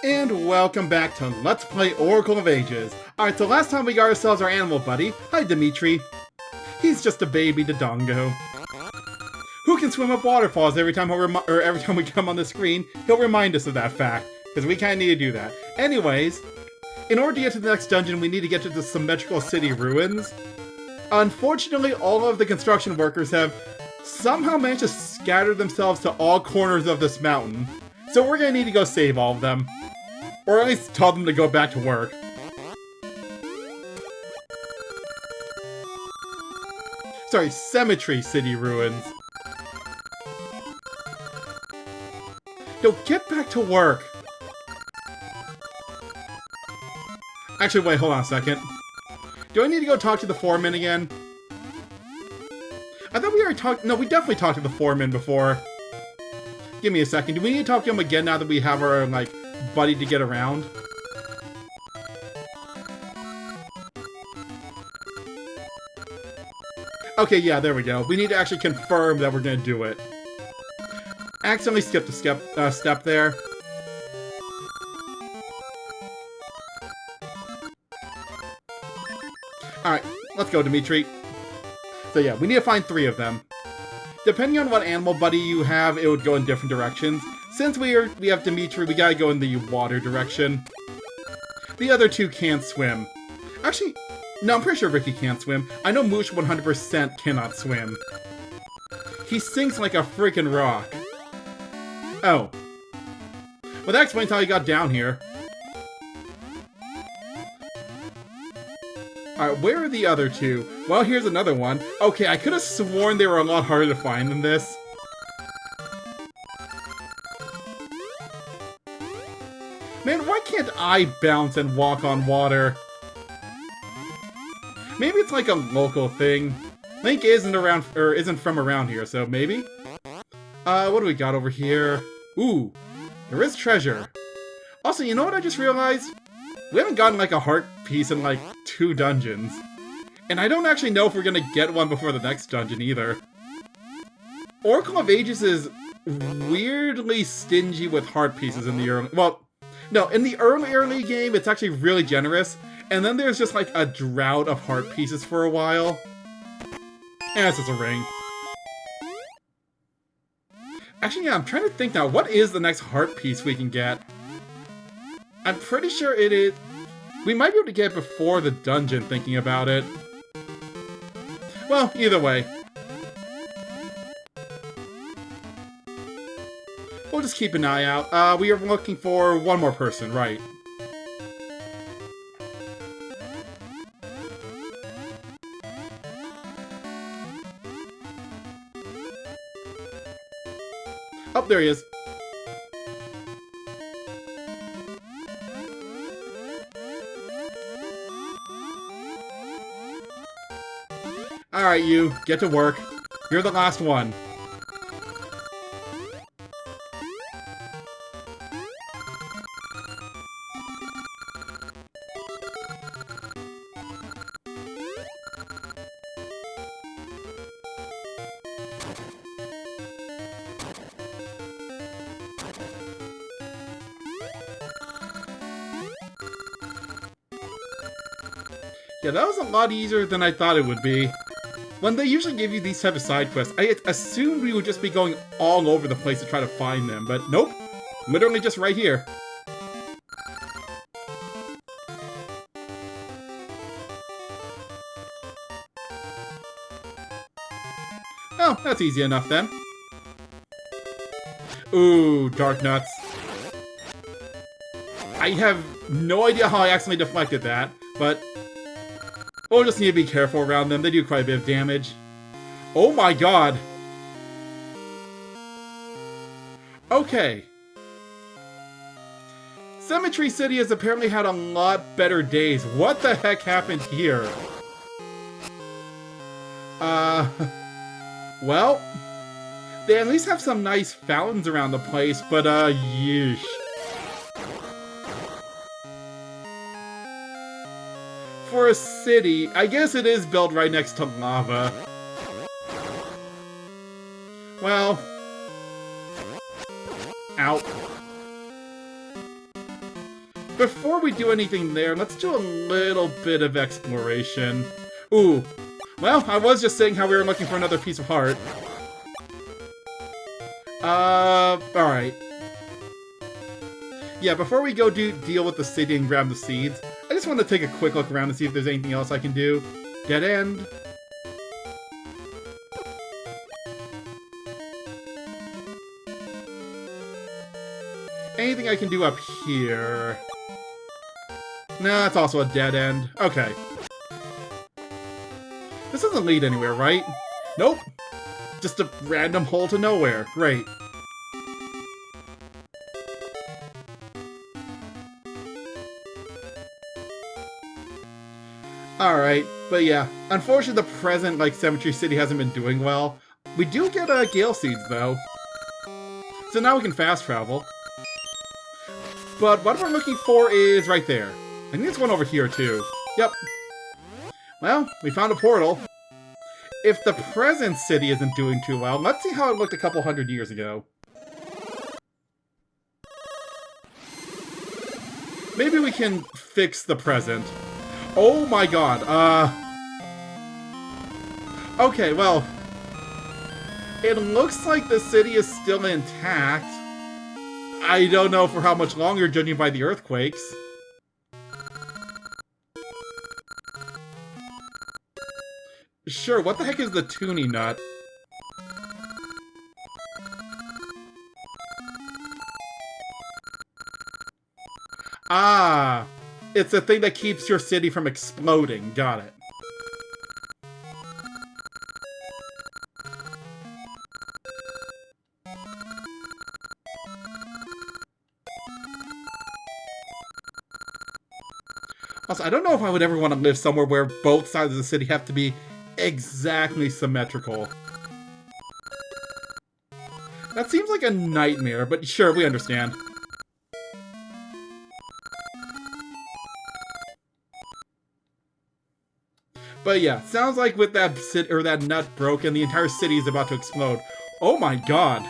And welcome back to Let's Play Oracle of Ages. Alright, so last time we got ourselves our animal buddy. Hi, Dimitri. He's just a baby Dodongo. Who can swim up waterfalls every time we come on the screen, he'll remind us of that fact. Because we kinda need to do that. Anyways, in order to get to the next dungeon, we need to get to the Symmetrical City Ruins. Unfortunately, all of the construction workers have somehow managed to scatter themselves to all corners of this mountain. So we're gonna need to go save all of them. Or at least tell them to go back to work. Sorry, Symmetry City Ruins. Yo, get back to work! Actually, wait, hold on a second. Do I need to go talk to the foreman again? I thought we already talked- no, we definitely talked to the foreman before. Give me a second. Do we need to talk to him again now that we have our, like, buddy to get around? Okay, yeah, there we go. We need to actually confirm that we're gonna do it. Accidentally skipped a step there. Alright, let's go, Dimitri. So yeah, we need to find 3 of them. Depending on what animal buddy you have, it would go in different directions. Since we have Dimitri, we gotta go in the water direction. The other 2 can't swim. Actually, no, I'm pretty sure Ricky can't swim. I know Moosh 100% cannot swim. He sinks like a freaking rock. Oh. Well, that explains how he got down here. Alright, where are the other 2? Well, here's another one. Okay, I could have sworn they were a lot harder to find than this. Man, why can't I bounce and walk on water? Maybe it's like a local thing. Link isn't from around here, so maybe? What do we got over here? Ooh, there is treasure. Also, you know what I just realized? We haven't gotten like a heart piece in like 2 dungeons. And I don't actually know if we're gonna get one before the next dungeon either. Oracle of Ages is weirdly stingy with heart pieces in the early... Well, no, in the early game, it's actually really generous. And then there's just like a drought of heart pieces for a while. And it's just a ring. Actually, yeah, I'm trying to think now. What is the next heart piece we can get? I'm pretty sure it is... We might be able to get it before the dungeon, thinking about it. Well, either way. We'll just keep an eye out. We are looking for one more person, right? Oh, there he is. Alright, you. Get to work. You're the last one. Yeah, that was a lot easier than I thought it would be. When they usually give you these type of side quests, I assumed we would just be going all over the place to try to find them, but nope. Literally just right here. Oh, that's easy enough then. Ooh, dark nuts. I have no idea how I accidentally deflected that, but we'll just need to be careful around them. They do quite a bit of damage. Oh my god! Okay. Symmetry City has apparently had a lot better days. What the heck happened here? Well, they at least have some nice fountains around the place, but yeesh. For a city, I guess it is built right next to lava. Well... Ow. before we do anything there, let's do a little bit of exploration. Ooh. Well, I was just saying how we were looking for another piece of heart. Alright. Yeah, before we go deal with the city and grab the seeds, I just want to take a quick look around and see if there's anything else I can do. Dead end. Anything I can do up here? Nah, that's also a dead end. Okay. This doesn't lead anywhere, right? Nope. Just a random hole to nowhere. Great. Alright, but yeah. Unfortunately, the present, Symmetry City hasn't been doing well. We do get, Gale Seeds, though. So now we can fast travel. But what we're looking for is right there. I think there's one over here, too. Yep. Well, we found a portal. If the present city isn't doing too well, let's see how it looked a couple hundred years ago. Maybe we can fix the present. Oh my god, okay, well, it looks like the city is still intact. I don't know for how much longer, judging by the earthquakes. Sure, what the heck is the Toonie Nut? Ah, it's a thing that keeps your city from exploding. Got it. Also, I don't know if I would ever want to live somewhere where both sides of the city have to be exactly symmetrical. That seems like a nightmare, but sure, we understand. But yeah, sounds like with that that nut broken, the entire city is about to explode. Oh my god.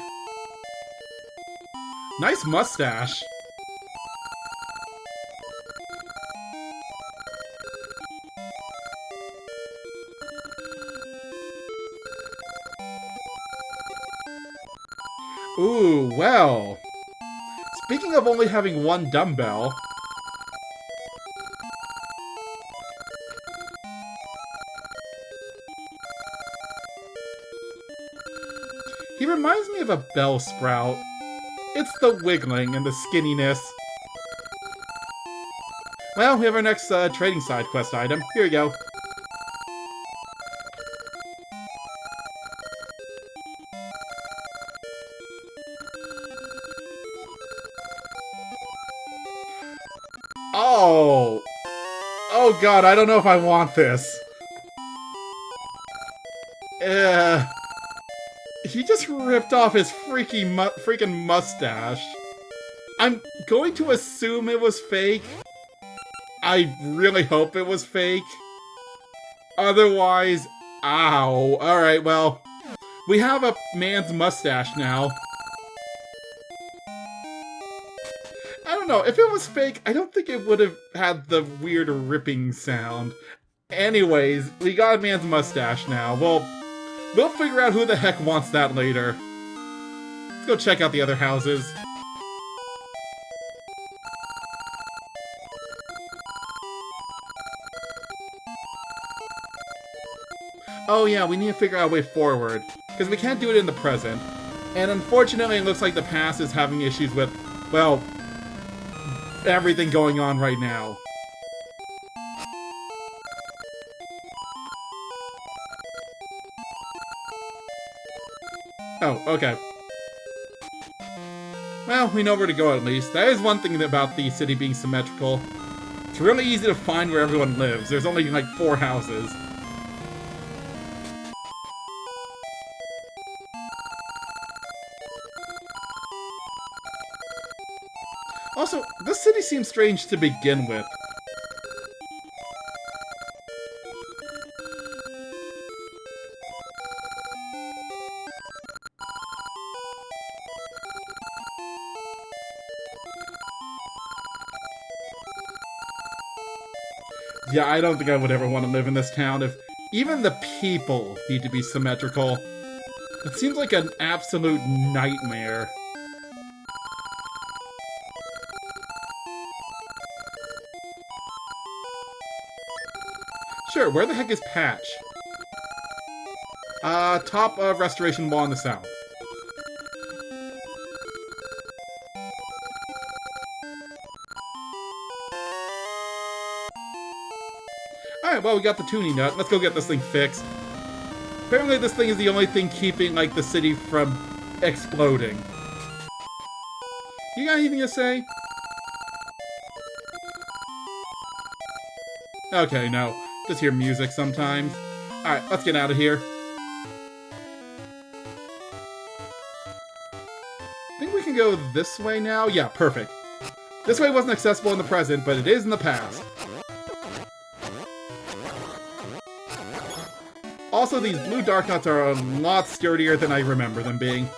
Nice mustache. Ooh, well. Speaking of only having one dumbbell... he reminds me of a bell sprout. It's the wiggling and the skinniness. Well, we have our next trading side quest item. Here we go. Oh! Oh god, I don't know if I want this. He just ripped off his freaking mustache. I'm going to assume it was fake. I really hope it was fake. Otherwise, ow. Alright, well, we have a man's mustache now. I don't know, if it was fake, I don't think it would have had the weird ripping sound. Anyways, we got a man's mustache now. Well, we'll figure out who the heck wants that later. Let's go check out the other houses. Oh yeah, we need to figure out a way forward, because we can't do it in the present. And unfortunately, it looks like the past is having issues with, well, everything going on right now. Oh, okay. Well, we know where to go at least. That is one thing about the city being symmetrical. It's really easy to find where everyone lives. There's only like 4 houses. Also, this city seems strange to begin with. Yeah, I don't think I would ever want to live in this town if even the people need to be symmetrical. It seems like an absolute nightmare. Sure, where the heck is Patch? Top of Restoration Wall in the south. Alright, well, we got the tuning nut. Let's go get this thing fixed. Apparently this thing is the only thing keeping, like, the city from exploding. You got anything to say? Okay, no. Just hear music sometimes. Alright, let's get out of here. I think we can go this way now? Yeah, perfect. This way wasn't accessible in the present, but it is in the past. Also, these blue dark nuts are a lot sturdier than I remember them being.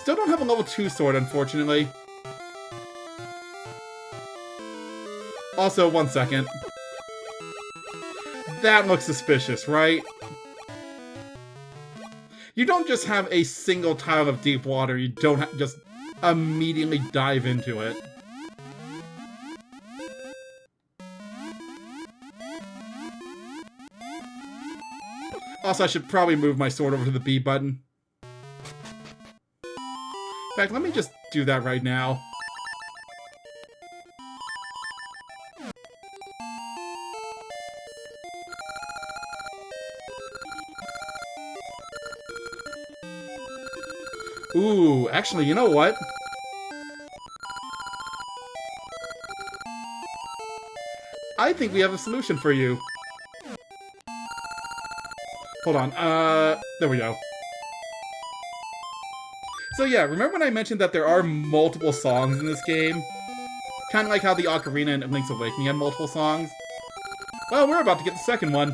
Still don't have a level 2 sword, unfortunately. Also, 1 second. That looks suspicious, right? You don't just have a single tile of deep water, you don't just immediately dive into it. Also, I should probably move my sword over to the B button. In fact, let me just do that right now. Ooh, actually, you know what? I think we have a solution for you. Hold on, there we go. So yeah, remember when I mentioned that there are multiple songs in this game? Kind of like how the Ocarina and Link's Awakening had multiple songs. Well, we're about to get the second one.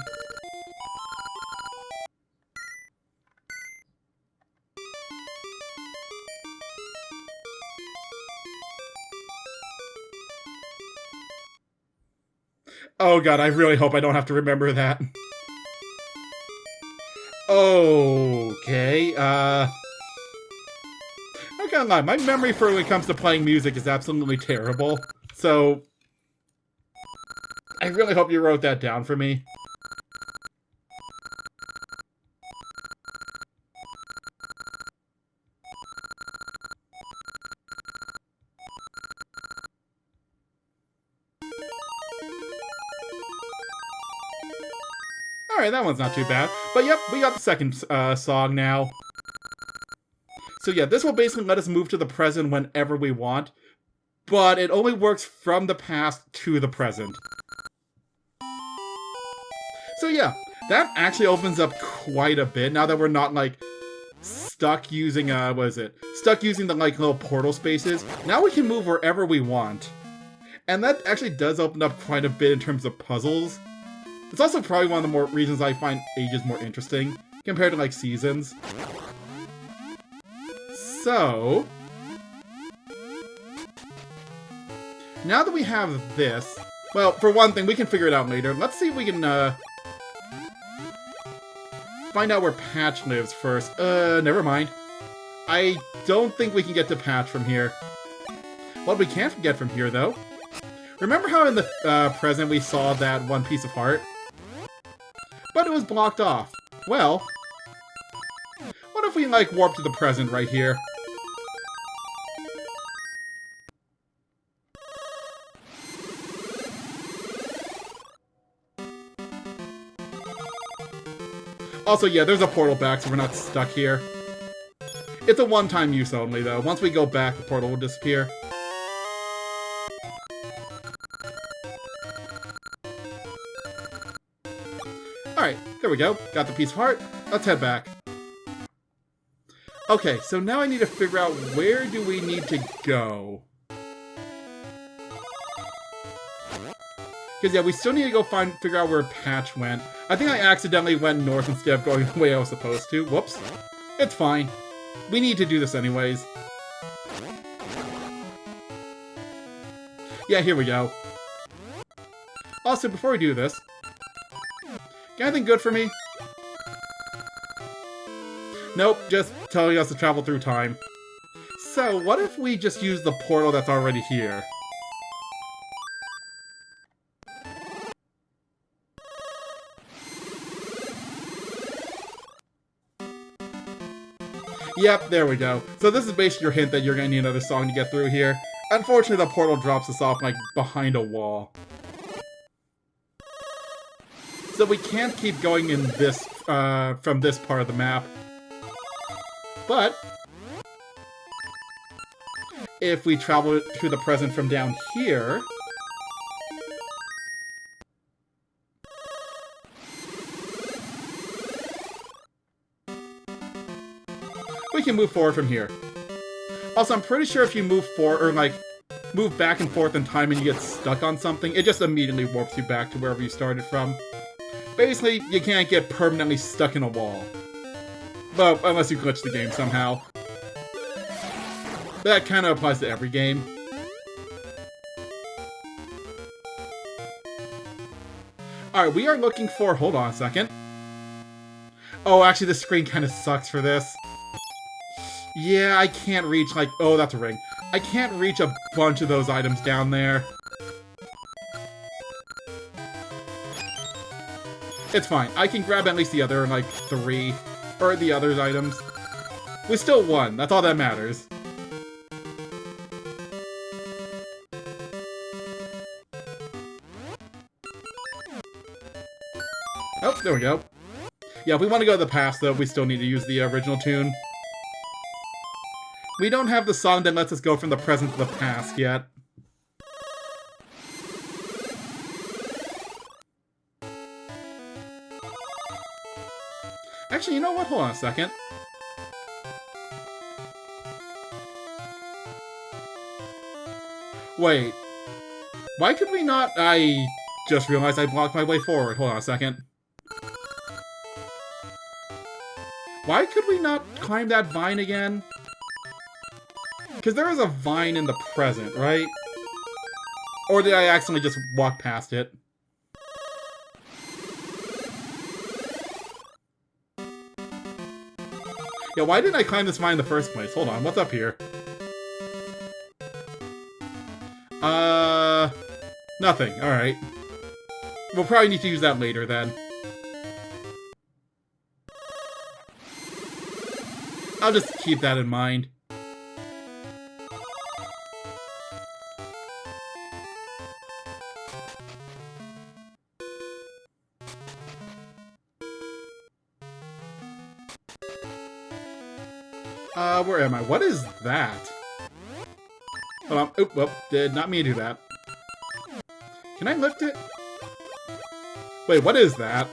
Oh god, I really hope I don't have to remember that. Okay, I'm not gonna lie, my memory for when it comes to playing music is absolutely terrible. So, I really hope you wrote that down for me. Alright, that one's not too bad. But yep, we got the second song now. So yeah, this will basically let us move to the present whenever we want. But it only works from the past to the present. So yeah, that actually opens up quite a bit now that we're not, like, stuck using, Stuck using the, like, little portal spaces. Now we can move wherever we want. And that actually does open up quite a bit in terms of puzzles. It's also probably one of the more reasons I find ages more interesting, compared to, like, seasons. So, now that we have this, well, for one thing, we can figure it out later. Let's see if we can, find out where Patch lives first. Never mind. I don't think we can get to Patch from here. What we can't get from here, though. Remember how in the, present we saw that one piece of heart? But it was blocked off. Well, what if we, like, warp to the present right here? Also, yeah, there's a portal back, so we're not stuck here. It's a one-time use only, though. Once we go back, the portal will disappear. Alright, there we go. Got the piece of heart. Let's head back. Okay, so now I need to figure out where do we need to go. Because, yeah, we still need to go figure out where Patch went. I think I accidentally went north instead of going the way I was supposed to. Whoops. It's fine. We need to do this anyways. Yeah, here we go. Also, before we do this, got anything good for me? Nope, just telling us to travel through time. So, what if we just use the portal that's already here? Yep, there we go. So this is basically your hint that you're gonna need another song to get through here. Unfortunately, the portal drops us off, like, behind a wall. So we can't keep going in this, from this part of the map. But if we travel to the present from down here... we can move forward from here. Also, I'm pretty sure if you move forward, or like, move back and forth in time and you get stuck on something, it just immediately warps you back to wherever you started from. Basically, you can't get permanently stuck in a wall. Well, unless you glitch the game somehow. That kind of applies to every game. Alright, we are looking for... hold on a second. Oh, actually, the screen kind of sucks for this. Yeah, I can't reach, like... oh, that's a ring. I can't reach a bunch of those items down there. It's fine. I can grab at least the other, like, 3. Or the other items. We still won. That's all that matters. Oh, there we go. Yeah, if we want to go to the past, though, we still need to use the original tune. We don't have the song that lets us go from the present to the past yet. Actually, you know what? Hold on a second. Wait. Why could we not... I just realized I blocked my way forward. Hold on a second. Why could we not climb that vine again? Because there is a vine in the present, right? Or did I accidentally just walk past it? Yeah, why didn't I climb this vine in the first place? Hold on, what's up here? Nothing, alright. We'll probably need to use that later, then. I'll just keep that in mind. Where am I? What is that? Hold on. Oop, well, did not mean to do that. Can I lift it? Wait, what is that?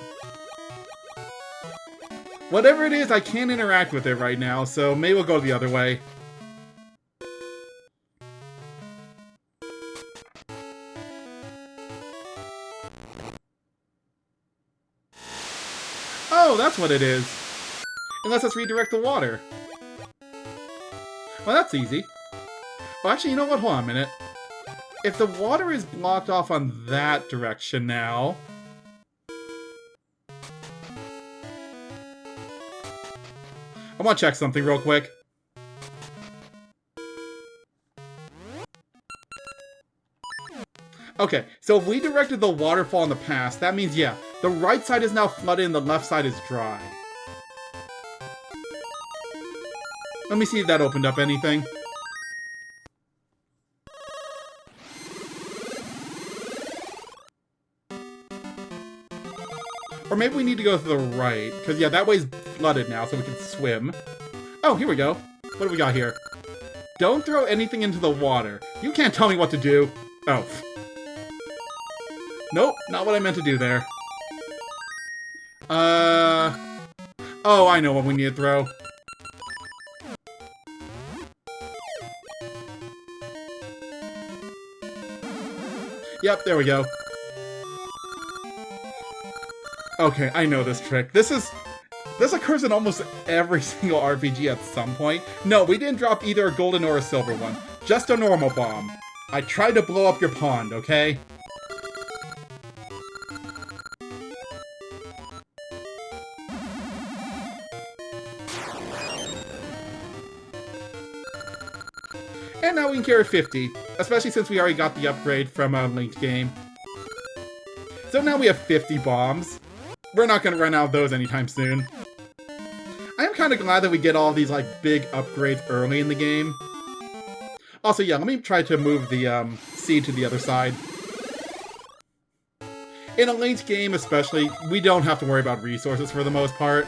Whatever it is, I can't interact with it right now, so maybe we'll go the other way. Oh, that's what it is. It lets us redirect the water. Well, that's easy. Well, actually, you know what? Hold on a minute. If the water is blocked off on that direction now... I want to check something real quick. Okay, so if we directed the waterfall in the past, that means, yeah, the right side is now flooded and the left side is dry. Let me see if that opened up anything. Or maybe we need to go to the right, because yeah, that way's flooded now, so we can swim. Oh, here we go. What do we got here? Don't throw anything into the water. You can't tell me what to do. Oh. Nope, not what I meant to do there. Oh, I know what we need to throw. Yep, there we go. Okay, I know this trick. This occurs in almost every single RPG at some point. No, we didn't drop either a golden or a silver one. Just a normal bomb. I tried to blow up your pond, okay? And now we can carry 50, especially since we already got the upgrade from a linked game. So now we have 50 bombs. We're not going to run out of those anytime soon. I am kind of glad that we get all these like big upgrades early in the game. Also, yeah, let me try to move the seed to the other side. In a linked game especially, we don't have to worry about resources for the most part.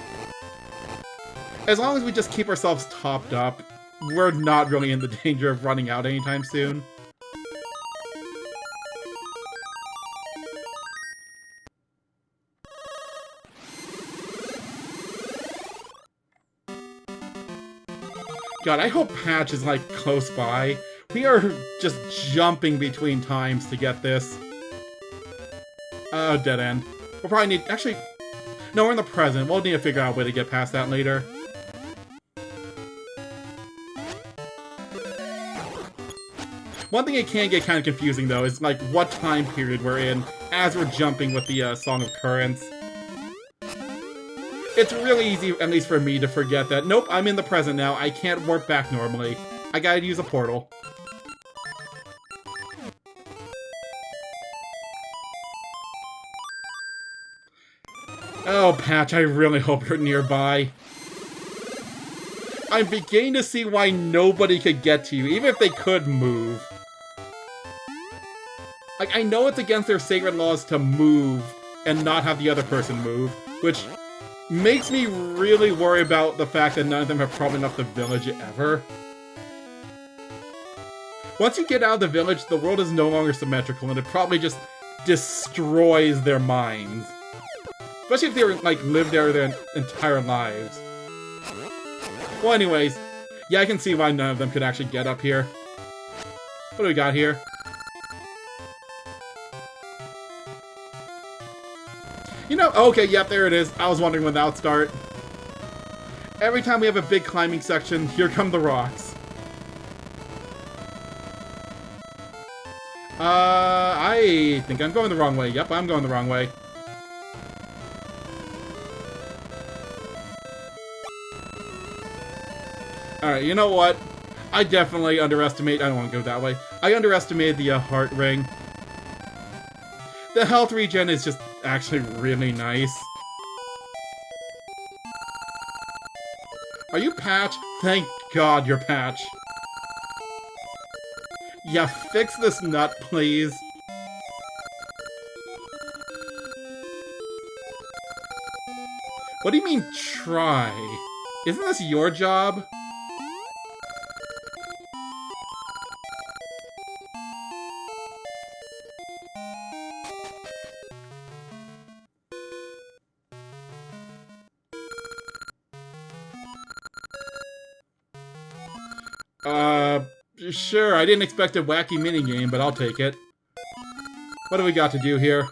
As long as we just keep ourselves topped up, we're not really in the danger of running out anytime soon. God, I hope Patch is, like, close by. We are just jumping between times to get this. Oh, dead end. We'll probably need... Actually, no, we're in the present. We'll need to figure out a way to get past that later. One thing it can get kind of confusing, though, is, like, what time period we're in as we're jumping with the Song of Currents. It's really easy, at least for me, to forget that, nope, I'm in the present now, I can't warp back normally. I gotta use a portal. Oh, Patch, I really hope you're nearby. I'm beginning to see why nobody could get to you, even if they could move. Like, I know it's against their sacred laws to move and not have the other person move, which makes me really worry about the fact that none of them have probably left the village ever. Once you get out of the village, the world is no longer symmetrical, and it probably just destroys their minds. Especially if they were, like, lived there their entire lives. Well, anyways, yeah, I can see why none of them could actually get up here. What do we got here? You know, okay, yep, there it is. I was wondering when that would start. Every time we have a big climbing section, here come the rocks. I think I'm going the wrong way. Yep, I'm going the wrong way. Alright, you know what? I definitely underestimate... I don't want to go that way. I underestimated the heart ring. The health regen is just actually really nice. Are you Patch? Thank God you're Patch. Yeah, fix this nut, please. What do you mean, try? Isn't this your job? Sure, I didn't expect a wacky minigame, but I'll take it. What do we got to do here?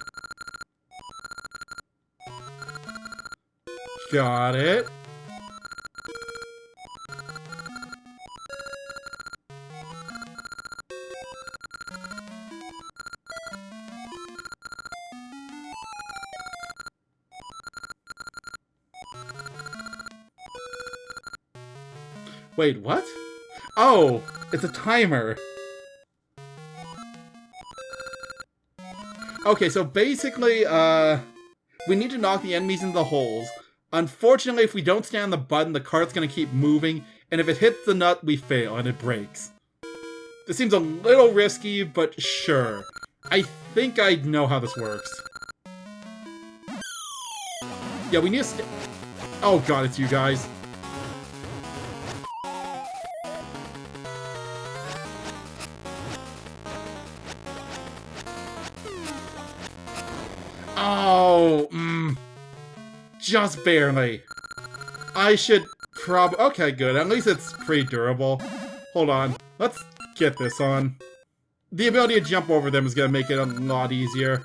Got it. Wait, what? Oh, it's a timer. Okay, so basically, we need to knock the enemies into the holes. Unfortunately, if we don't stand on the button, the cart's gonna keep moving, and if it hits the nut, we fail, and it breaks. This seems a little risky, but sure. I think I know how this works. Yeah, we need to oh god, it's you guys. Oh, just barely. I should okay, good. At least it's pretty durable. Hold on. Let's get this on. The ability to jump over them is gonna make it a lot easier.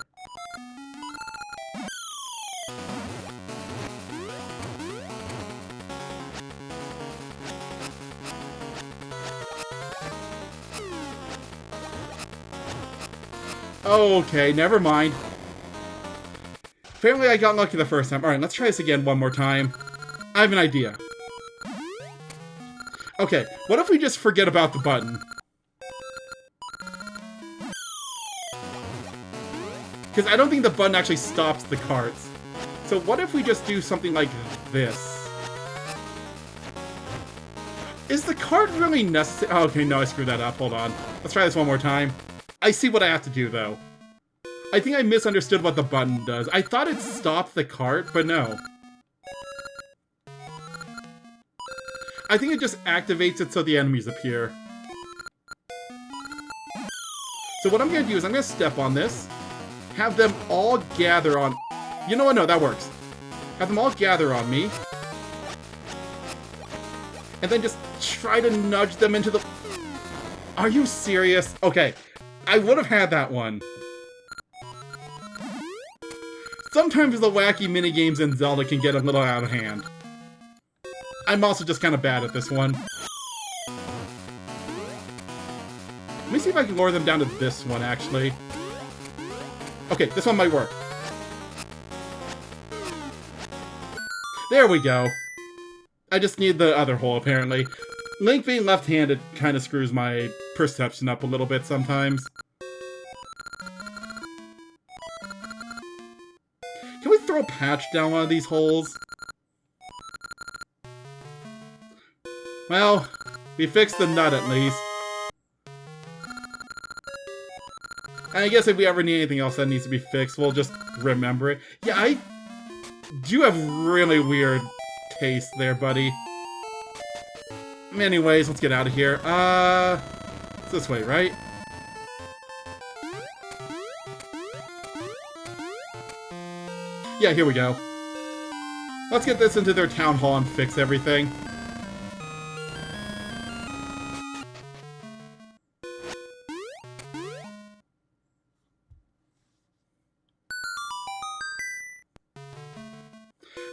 Okay, never mind. Apparently I got lucky the first time. Alright, let's try this again one more time. I have an idea. Okay, what if we just forget about the button? Because I don't think the button actually stops the carts. So what if we just do something like this? Is the cart really necessary? Oh, okay, no, I screwed that up. Hold on. Let's try this one more time. I see what I have to do, though. I think I misunderstood what the button does. I thought it stopped the cart, but no. I think it just activates it so the enemies appear. So what I'm going to do is I'm going to step on this, have them all gather on... You know what? No, that works. Have them all gather on me. And then just try to nudge them into the... Are you serious? Okay, I would have had that one. Sometimes the wacky minigames in Zelda can get a little out of hand. I'm also just kind of bad at this one. Let me see if I can lure them down to this one, actually. Okay, this one might work. There we go. I just need the other hole, apparently. Link being left-handed kind of screws my perception up a little bit sometimes. Can we throw a patch down one of these holes? Well, we fixed the nut at least. And I guess if we ever need anything else that needs to be fixed, we'll just remember it. Yeah, I do have really weird taste there, buddy. Anyways, let's get out of here. It's this way, right? Yeah, here we go. Let's get this into their town hall and fix everything.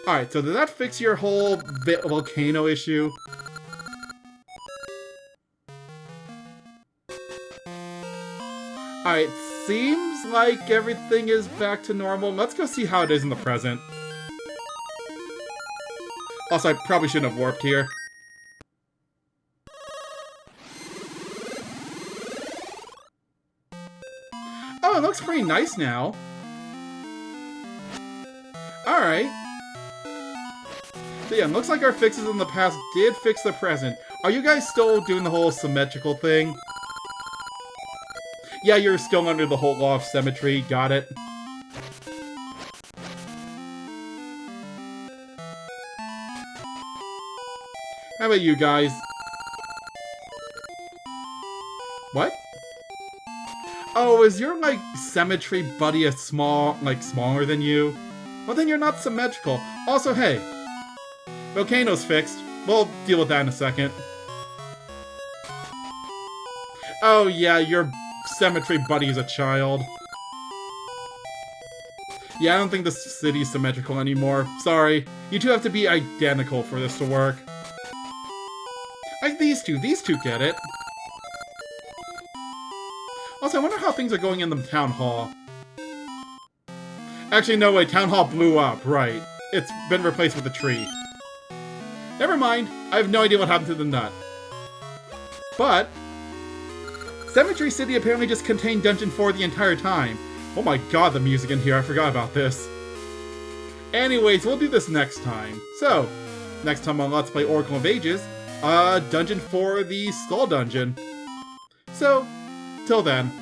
Alright, so did that fix your whole volcano issue? Alright, seems like everything is back to normal. Let's go see how it is in the present. Also, I probably shouldn't have warped here. Oh, it looks pretty nice now. Alright. So yeah, it looks like our fixes in the past did fix the present. Are you guys still doing the whole symmetrical thing? Yeah, you're still under the whole law of symmetry. Got it. How about you guys? What? Oh, is your, like, symmetry buddy smaller than you? Well, then you're not symmetrical. Also, hey, volcano's fixed. We'll deal with that in a second. Oh, yeah, your symmetry buddy is a child. Yeah, I don't think the city's symmetrical anymore. Sorry. You two have to be identical for this to work. Like these two get it. Also, I wonder how things are going in the town hall. Actually, no, wait, town hall blew up, right. It's been replaced with a tree. Never mind, I have no idea what happened to the nut. But Symmetry City apparently just contained Dungeon 4 the entire time. Oh my god, the music in here, I forgot about this. Anyways, we'll do this next time. So, next time on Let's Play Oracle of Ages, Dungeon 4, the Skull Dungeon. So, till then.